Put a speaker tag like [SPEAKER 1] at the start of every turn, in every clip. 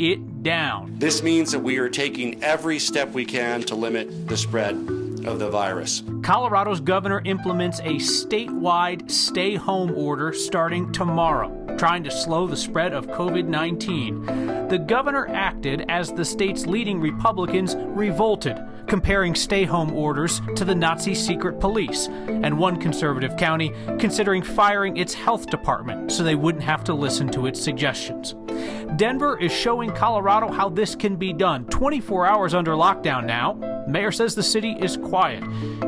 [SPEAKER 1] it down.
[SPEAKER 2] This means that we are taking every step we can to limit the spread of the virus.
[SPEAKER 1] Colorado's governor implements a statewide stay-home order starting tomorrow, trying to slow the spread of COVID-19. The governor acted as the state's leading Republicans revolted, comparing stay-home orders to the Nazi secret police, and one conservative county considering firing its health department so they wouldn't have to listen to its suggestions. Denver is showing Colorado how this can be done. 24 hours under lockdown now. The mayor says the city is quiet,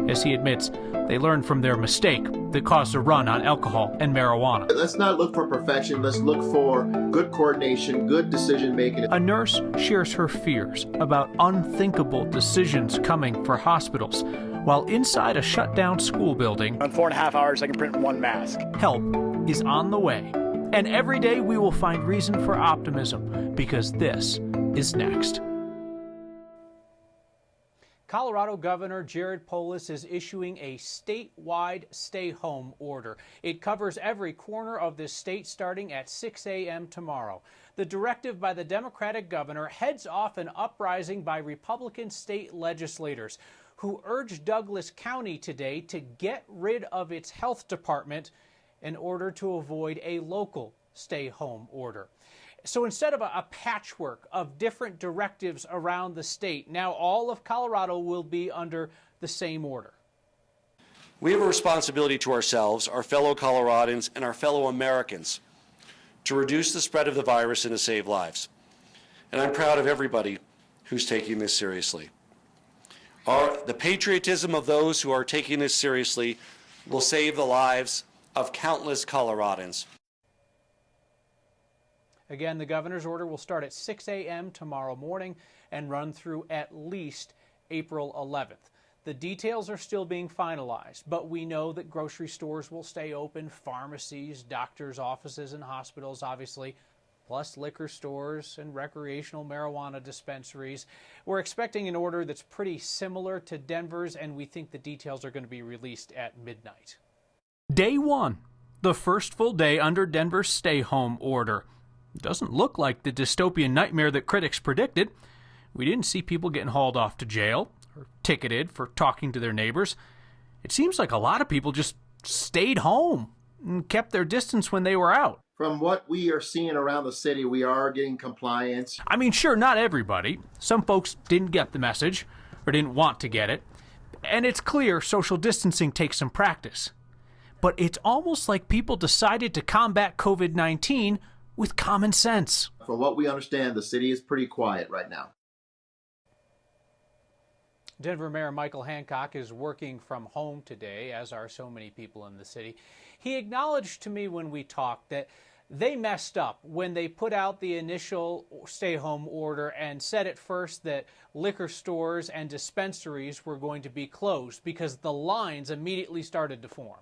[SPEAKER 1] as he admits they learned from their mistake that caused a run on alcohol and marijuana.
[SPEAKER 3] Let's not look for perfection. Let's look for good coordination, good decision making.
[SPEAKER 1] A nurse shares her fears about unthinkable decisions coming for hospitals, while inside a shut-down school building,
[SPEAKER 4] on 4.5 hours, I can print one mask.
[SPEAKER 1] Help is on the way. And every day we will find reason for optimism, because this is next. Colorado Governor Jared Polis is issuing a statewide stay-home order. It covers every corner of this state starting at 6 a.m. tomorrow. The directive by the Democratic governor heads off an uprising by Republican state legislators who urged Douglas County today to get rid of its health department in order to avoid a local stay-home order. So instead of a patchwork of different directives around the state, now all of Colorado will be under the same order.
[SPEAKER 2] We have a responsibility to ourselves, our fellow Coloradans, and our fellow Americans to reduce the spread of the virus and to save lives. And I'm proud of everybody who's taking this seriously. The patriotism of those who are taking this seriously will save the lives of countless Coloradans.
[SPEAKER 1] Again, the governor's order will start at 6 a.m. tomorrow morning and run through at least April 11th. The details are still being finalized, but we know that grocery stores will stay open, pharmacies, doctors' offices, and hospitals, obviously, plus liquor stores and recreational marijuana dispensaries. We're expecting an order that's pretty similar to Denver's, and we think the details are going to be released at midnight. Day one, the first full day under Denver's stay-home order. It doesn't look like the dystopian nightmare that critics predicted. We didn't see people getting hauled off to jail or ticketed for talking to their neighbors. It seems like a lot of people just stayed home and kept their distance when they were out.
[SPEAKER 3] From what we are seeing around the city, we are getting compliance.
[SPEAKER 1] I mean, sure, not everybody. Some folks didn't get the message or didn't want to get it. And it's clear social distancing takes some practice. But it's almost like people decided to combat COVID-19 with common sense.
[SPEAKER 3] From what we understand, the city is pretty quiet right now.
[SPEAKER 1] Denver Mayor Michael Hancock is working from home today, as are so many people in the city. He acknowledged to me when we talked that they messed up when they put out the initial stay-home order and said at first that liquor stores and dispensaries were going to be closed because the lines immediately started to form.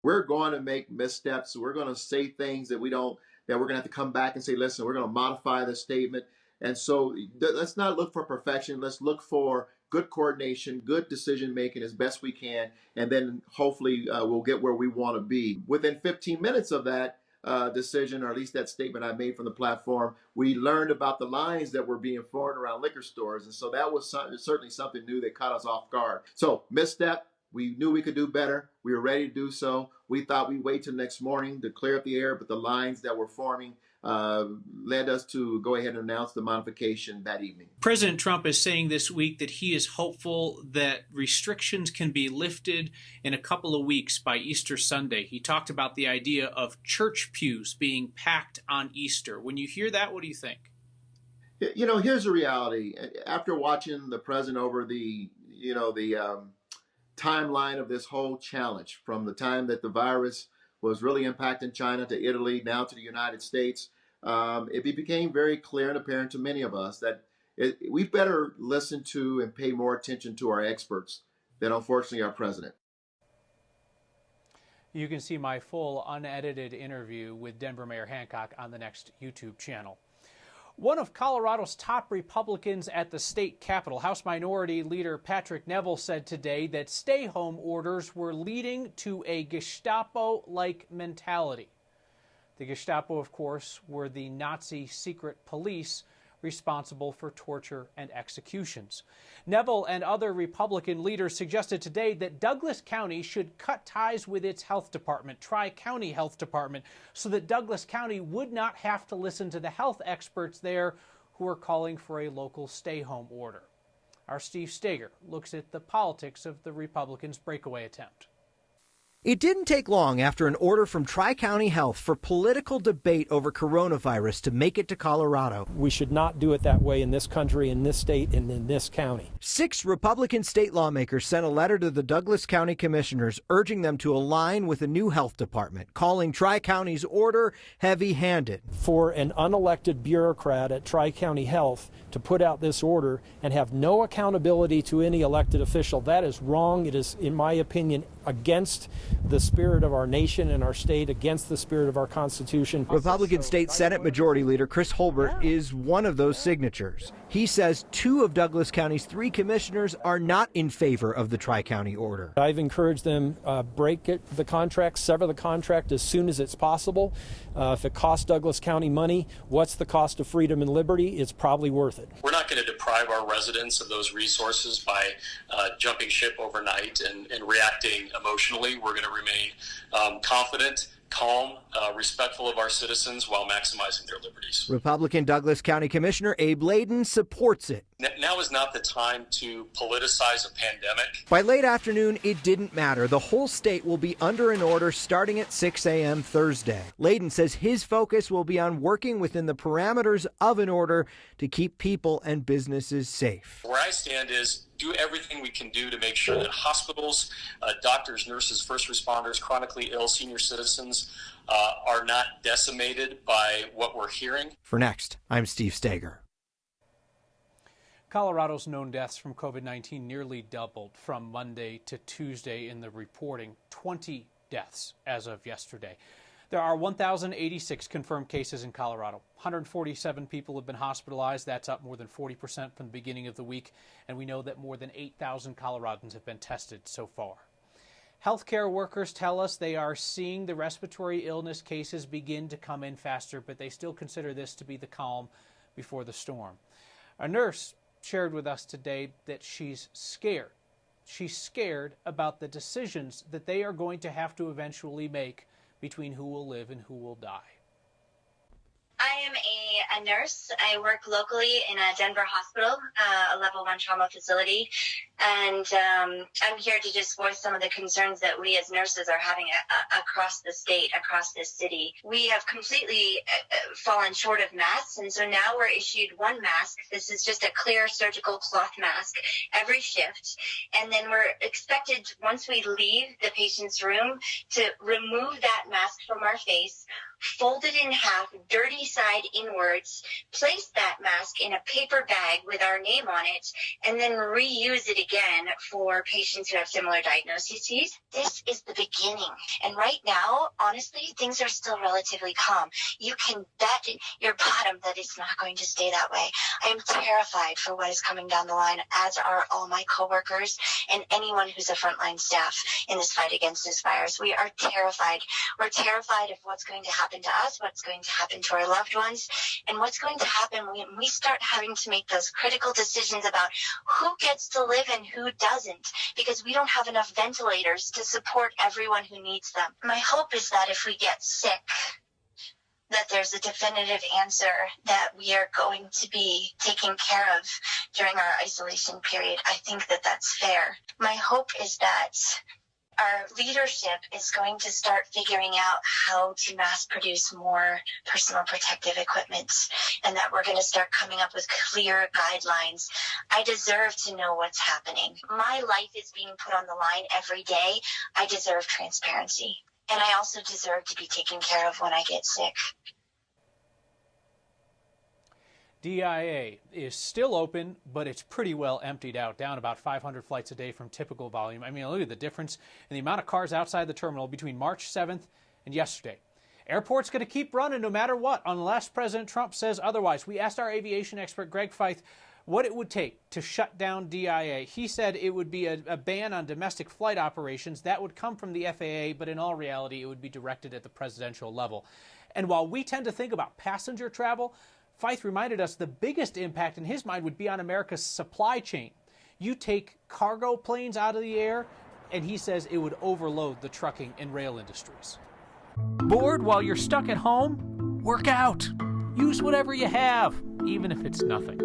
[SPEAKER 3] We're going to make missteps. We're going to say things that we're going to have to come back and say, listen, we're going to modify the statement. And so let's not look for perfection. Let's look for good coordination, good decision making as best we can. And then hopefully we'll get where we want to be. Within 15 minutes of that decision, or at least that statement I made from the platform, we learned about the lines that were being formed around liquor stores. And so that was certainly something new that caught us off guard. So misstep. We knew we could do better. We were ready to do so. We thought we'd wait till next morning to clear up the air, but the lines that were forming led us to go ahead and announce the modification that evening.
[SPEAKER 1] President Trump is saying this week that he is hopeful that restrictions can be lifted in a couple of weeks by Easter Sunday. He talked about the idea of church pews being packed on Easter. When you hear that, what do you think?
[SPEAKER 3] You know, here's the reality. After watching the president over the timeline of this whole challenge, from the time that the virus was really impacting China to Italy, now to the United States, it became very clear and apparent to many of us that we better listen to and pay more attention to our experts than, unfortunately, our president.
[SPEAKER 1] You can see my full unedited interview with Denver Mayor Hancock on the next YouTube channel. One of Colorado's top Republicans at the state capitol, House Minority Leader Patrick Neville, said today that stay-home orders were leading to a Gestapo-like mentality. The Gestapo, of course, were the Nazi secret police responsible for torture and executions. Neville and other Republican leaders suggested today that Douglas County should cut ties with its health department, Tri-County Health Department, so that Douglas County would not have to listen to the health experts there who are calling for a local stay-home order. Our Steve Steger looks at the politics of the Republicans' breakaway attempt.
[SPEAKER 5] It didn't take long after an order from Tri-County Health for political debate over coronavirus to make it to Colorado.
[SPEAKER 6] We should not do it that way in this country, in this state, and in this county.
[SPEAKER 5] 6 Republican state lawmakers sent a letter to the Douglas County commissioners urging them to align with a new health department, calling Tri-County's order heavy-handed.
[SPEAKER 6] For an unelected bureaucrat at Tri-County Health to put out this order and have no accountability to any elected official, that is wrong. It is, in my opinion, against the spirit of our nation and our state, against the spirit of our Constitution.
[SPEAKER 5] Republican State Senate Majority Leader Chris Holbert is one of those signatures. He says 2 of Douglas County's 3 commissioners are not in favor of the Tri-County order.
[SPEAKER 6] I've encouraged them break the contract, sever the contract as soon as it's possible. If it costs Douglas County money, what's the cost of freedom and liberty? It's probably worth it.
[SPEAKER 7] We're not going to deprive our residents of those resources by jumping ship overnight and reacting emotionally. We're going to remain confident, calm, respectful of our citizens while maximizing their liberties.
[SPEAKER 5] Republican Douglas County Commissioner Abe Layden supports it.
[SPEAKER 7] Now is not the time to politicize a pandemic.
[SPEAKER 5] By late afternoon, it didn't matter. The whole state will be under an order starting at 6 a.m. Thursday. Layden says his focus will be on working within the parameters of an order to keep people and businesses safe.
[SPEAKER 7] Where I stand is do everything we can do to make sure that hospitals, doctors, nurses, first responders, chronically ill senior citizens are not decimated by what we're hearing.
[SPEAKER 5] For Next, I'm Steve Steger.
[SPEAKER 1] Colorado's known deaths from COVID-19 nearly doubled from Monday to Tuesday in the reporting, 20 deaths as of yesterday. There are 1,086 confirmed cases in Colorado. 147 people have been hospitalized. That's up more than 40% from the beginning of the week. And we know that more than 8,000 Coloradans have been tested so far. Healthcare workers tell us they are seeing the respiratory illness cases begin to come in faster, but they still consider this to be the calm before the storm. A nurse shared with us today that she's scared. She's scared about the decisions that they are going to have to eventually make between who will live and who will die.
[SPEAKER 8] I am a nurse. I work locally in a Denver hospital, a level 1 trauma facility. And I'm here to just voice some of the concerns that we as nurses are having across the state, across this city. We have completely fallen short of masks, and so now we're issued one mask. This is just a clear surgical cloth mask every shift. And then we're expected, once we leave the patient's room, to remove that mask from our face, fold it in half, dirty side inwards, place that mask in a paper bag with our name on it, and then reuse it again for patients who have similar diagnoses. This is the beginning. And right now, honestly, things are still relatively calm. You can bet your bottom that it's not going to stay that way. I am terrified for what is coming down the line, as are all my coworkers and anyone who's a frontline staff in this fight against this virus. We are terrified. We're terrified of what's going to happen to us, what's going to happen to our loved ones, and what's going to happen when we start having to make those critical decisions about who gets to live and who doesn't, because we don't have enough ventilators to support everyone who needs them. My hope is that if we get sick, that there's a definitive answer that we are going to be taken care of during our isolation period. I think that that's fair. My hope is that our leadership is going to start figuring out how to mass produce more personal protective equipment, and that we're going to start coming up with clear guidelines. I deserve to know what's happening. My life is being put on the line every day. I deserve transparency. And I also deserve to be taken care of when I get sick.
[SPEAKER 1] DIA is still open, but it's pretty well emptied out, down about 500 flights a day from typical volume. I mean, look at the difference in the amount of cars outside the terminal between March 7th and yesterday. Airport's going to keep running no matter what, unless President Trump says otherwise. We asked our aviation expert, Greg Feith, what it would take to shut down DIA. He said it would be a ban on domestic flight operations. That would come from the FAA, but in all reality, it would be directed at the presidential level. And while we tend to think about passenger travel, Feith reminded us the biggest impact in his mind would be on America's supply chain. You take cargo planes out of the air, and he says it would overload the trucking and rail industries. Bored while you're stuck at home? Work out. Use whatever you have, even if it's nothing.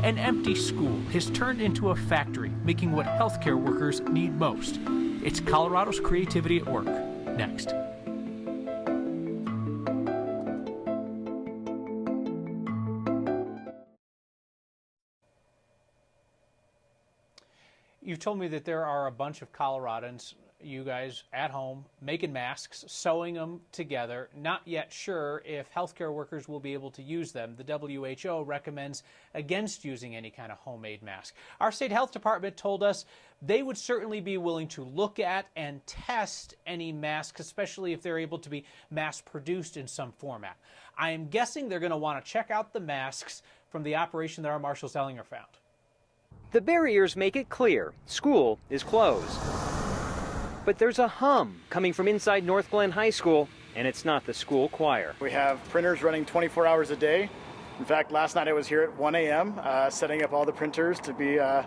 [SPEAKER 1] An empty school has turned into a factory, making what healthcare workers need most. It's Colorado's creativity at work. Next. You've told me that there are a bunch of Coloradans, you guys at home, making masks, sewing them together, not yet sure if healthcare workers will be able to use them. The WHO recommends against using any kind of homemade mask. Our state health department told us they would certainly be willing to look at and test any masks, especially if they're able to be mass produced in some format. I am guessing they're going to want to check out the masks from the operation that our Marshall Zellinger found.
[SPEAKER 5] The barriers make it clear school is closed. But there's a hum coming from inside North Glen High School, and it's not the school choir.
[SPEAKER 4] We have printers running 24 hours a day. In fact, last night I was here at 1 a.m. Setting up all the printers to be the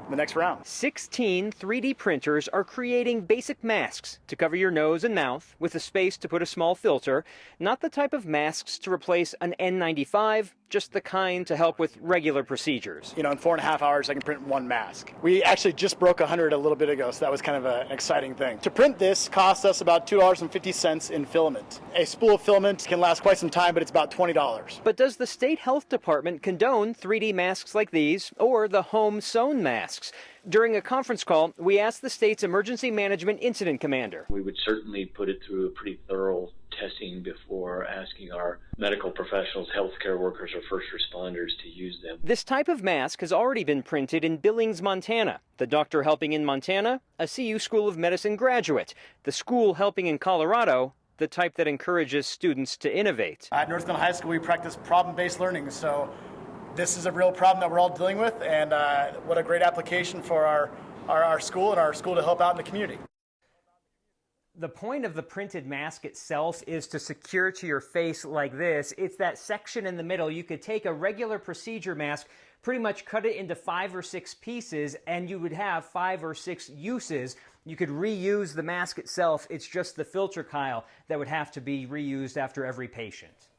[SPEAKER 4] next round.
[SPEAKER 5] 16 3D printers are creating basic masks to cover your nose and mouth with a space to put a small filter. Not the type of masks to replace an N95, just the kind to help with regular procedures.
[SPEAKER 4] You know, in 4.5 hours I can print one mask. We actually just broke 100 a little bit ago, so that was kind of an exciting thing. To print this costs us about $2.50 in filament. A spool of filament can last quite some time, but it's about $20.
[SPEAKER 5] But does the state health department condone 3D masks like these or the home sewn masks? During a conference call, we asked the state's emergency management incident commander.
[SPEAKER 9] We would certainly put it through a pretty thorough testing before asking our medical professionals, healthcare workers, or first responders to use them.
[SPEAKER 5] This type of mask has already been printed in Billings, Montana. The doctor helping in Montana, a CU School of Medicine graduate. The school helping in Colorado, the type that encourages students to innovate.
[SPEAKER 4] At North Glen High School, we practice problem-based learning, so this is a real problem that we're all dealing with, and what a great application for our school and our school to help out in the community.
[SPEAKER 5] The point of the printed mask itself is to secure to your face like this. It's that section in the middle. You could take a regular procedure mask, pretty much cut it into 5 or 6 pieces, and you would have 5 or 6 uses. You could reuse the mask itself. It's just the filter Kyle that would have to be reused after every patient.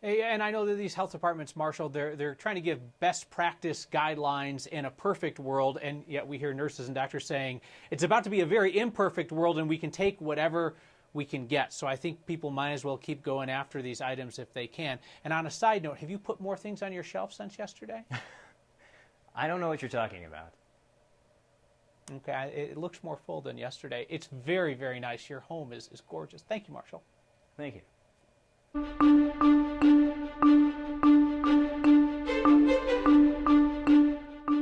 [SPEAKER 1] And I know that these health departments, Marshall, they're trying to give best practice guidelines in a perfect world, and yet we hear nurses and doctors saying it's about to be a very imperfect world and we can take whatever we can get. So I think people might as well keep going after these items if they can. And on a side note, have you put more things on your shelf since yesterday?
[SPEAKER 5] I don't know what you're talking about.
[SPEAKER 1] Okay, it looks more full than yesterday. It's very, very nice. Your home is gorgeous. Thank you, Marshall.
[SPEAKER 5] Thank you.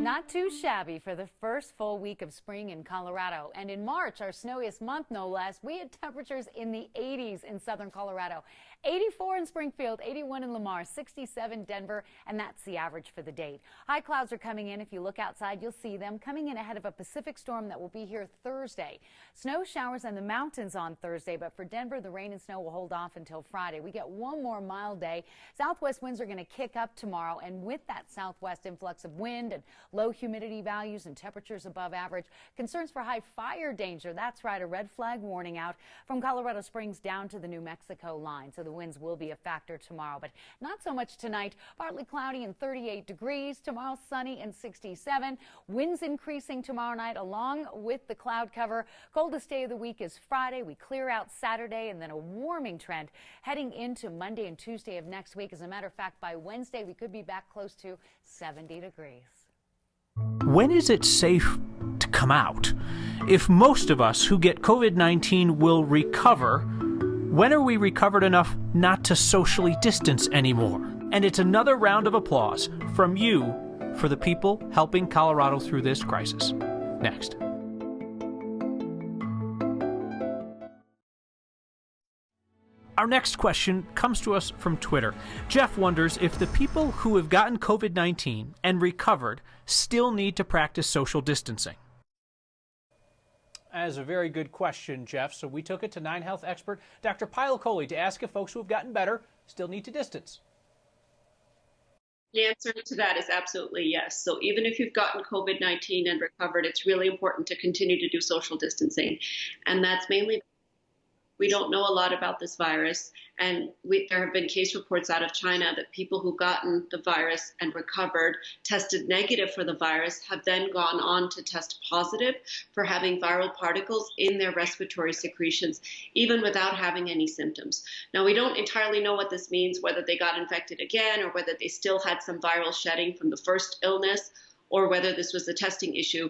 [SPEAKER 10] Not too shabby for the first full week of spring in Colorado. And in March, our snowiest month no less, we had temperatures in the 80s in southern Colorado. 84 in Springfield, 81 in Lamar, 67 Denver, and that's the average for the date. High clouds are coming in. If you look outside, you'll see them coming in ahead of a Pacific storm that will be here Thursday. Snow showers in the mountains on Thursday, but for Denver, the rain and snow will hold off until Friday. We get one more mild day. Southwest winds are going to kick up tomorrow, and with that southwest influx of wind and low humidity values and temperatures above average, concerns for high fire danger. That's right, a red flag warning out from Colorado Springs down to the New Mexico line. So the winds will be a factor tomorrow, but not so much tonight. Partly cloudy and 38 degrees. Tomorrow sunny and 67. Winds increasing tomorrow night along with the cloud cover. Coldest day of the week is Friday. We clear out Saturday and then a warming trend heading into Monday and Tuesday of next week. As a matter of fact, by Wednesday, we could be back close to 70 degrees.
[SPEAKER 1] When is it safe to come out? If most of us who get COVID-19 will recover, when are we recovered enough not to socially distance anymore? And it's another round of applause from you for the people helping Colorado through this crisis. Next. Our next question comes to us from Twitter. Jeff wonders if the people who have gotten COVID-19 and recovered still need to practice social distancing. That is a very good question, Jeff. So we took it to 9 Health expert Dr. Pilacoli to ask if folks who have gotten better still need to distance.
[SPEAKER 11] The answer to that is absolutely yes. So even if you've gotten COVID-19 and recovered, it's really important to continue to do social distancing. And that's mainly, we don't know a lot about this virus. And there have been case reports out of China that people who've gotten the virus and recovered, tested negative for the virus, have then gone on to test positive for having viral particles in their respiratory secretions, even without having any symptoms. Now, we don't entirely know what this means, whether they got infected again or whether they still had some viral shedding from the first illness, or whether this was a testing issue.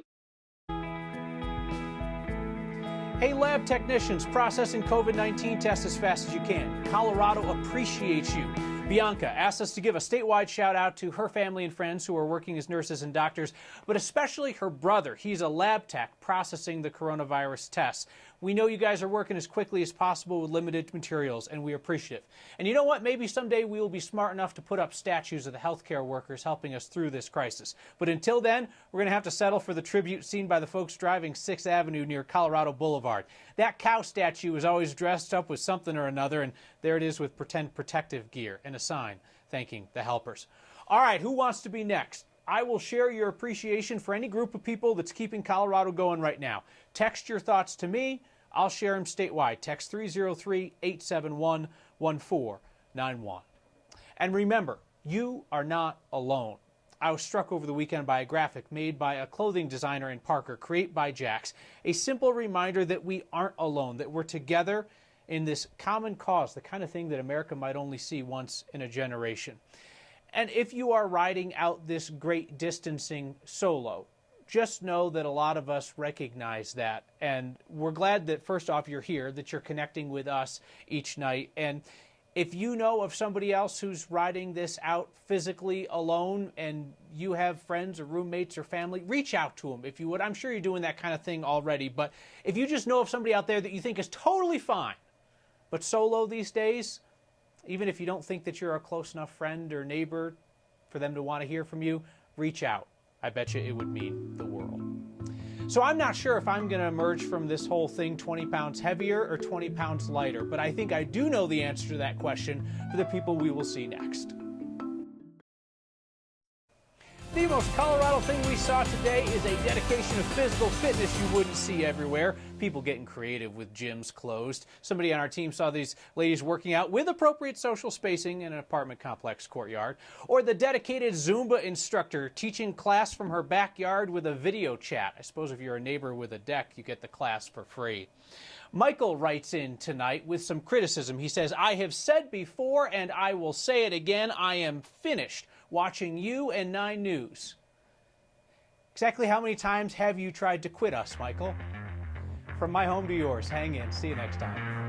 [SPEAKER 1] Hey, lab technicians, processing COVID-19 tests as fast as you can. Colorado appreciates you. Bianca asked us to give a statewide shout out to her family and friends who are working as nurses and doctors, but especially her brother. He's a lab tech processing the coronavirus tests. We know you guys are working as quickly as possible with limited materials, and we're appreciative. And you know what? Maybe someday we will be smart enough to put up statues of the healthcare workers helping us through this crisis. But until then, we're going to have to settle for the tribute seen by the folks driving 6th Avenue near Colorado Boulevard. That cow statue is always dressed up with something or another, and there it is with pretend protective gear and a sign thanking the helpers. All right, who wants to be next? I will share your appreciation for any group of people that's keeping Colorado going right now. Text your thoughts to me. I'll share them statewide. Text 303-871-1491. And remember, you are not alone. I was struck over the weekend by a graphic made by a clothing designer in Parker, Create by Jax. A simple reminder that we aren't alone, that we're together in this common cause, the kind of thing that America might only see once in a generation. And if you are riding out this great distancing solo, just know that a lot of us recognize that. And we're glad that, first off, you're here, that you're connecting with us each night. And if you know of somebody else who's riding this out physically alone and you have friends or roommates or family, reach out to them if you would. I'm sure you're doing that kind of thing already. But if you just know of somebody out there that you think is totally fine, but solo these days, even if you don't think that you're a close enough friend or neighbor for them to want to hear from you, reach out. I bet you it would mean the world. So I'm not sure if I'm going to emerge from this whole thing 20 pounds heavier or 20 pounds lighter, but I think I do know the answer to that question for the people we will see next. The most Colorado thing we saw today is a dedication of physical fitness you wouldn't see everywhere. People getting creative with gyms closed. Somebody on our team saw these ladies working out with appropriate social spacing in an apartment complex courtyard. Or the dedicated Zumba instructor teaching class from her backyard with a video chat. I suppose if you're a neighbor with a deck, you get the class for free. Michael writes in tonight with some criticism. He says, I have said before and I will say it again, I am finished watching you and 9 News. Exactly how many times have you tried to quit us, Michael? From my home to yours, hang in. See you next time.